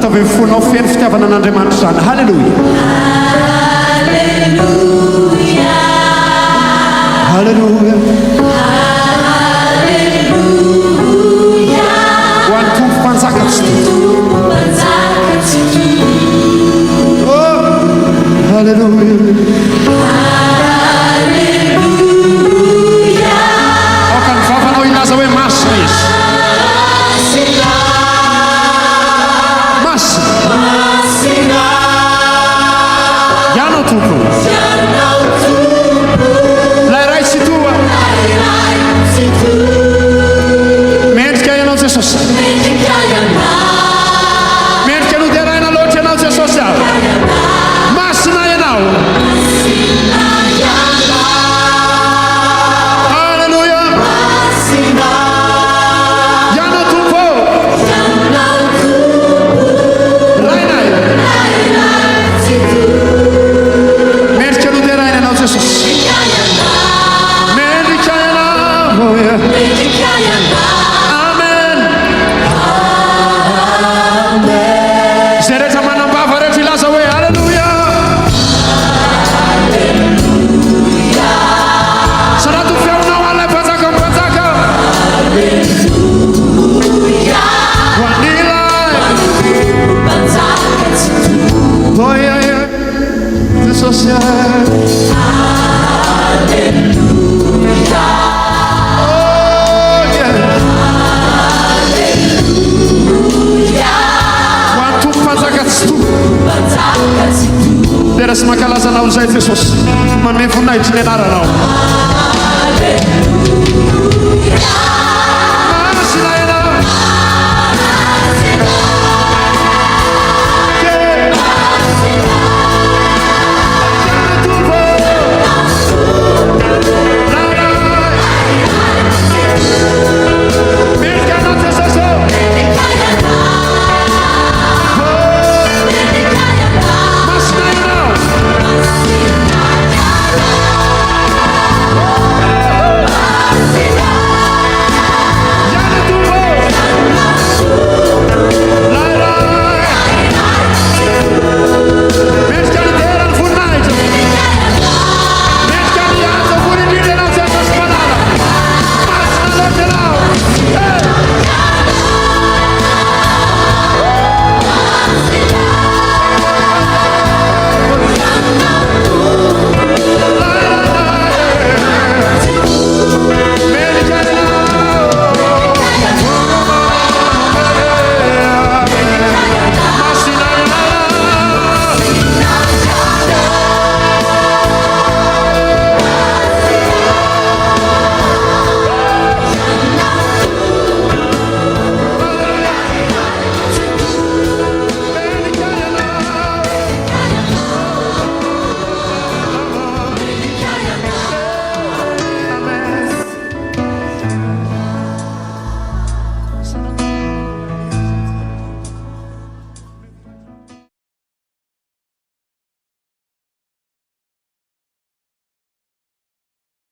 avy fonao feno fitiavana an'Andriamanitra zany. Halleluja. Halleluja. Ho an'ny tompo mpanjaka tsy toy. Oh, halleluja. Aokany vavanao ilaza hoe masina izy. Masina. Ianao tompo. Lay ray tsy toa. Mendrika ianao Jesosy. Mendrika noderaina loatra ianao Jesosy aho. Masina ianao. Halleluja. Ianao tompo. Rainay. Mendrika noderaina ianao Jesosy. Mendrika ianao. Amen. Zay rehetra manambava rehetra ilaza hoe halleluja. Sarato feonao alay mpanjaka mpanjaka. Hoanilay. Oia Jesosy. Tera sy mankalaza anao zay Jesosy. Manome voninahitry ny anaranao.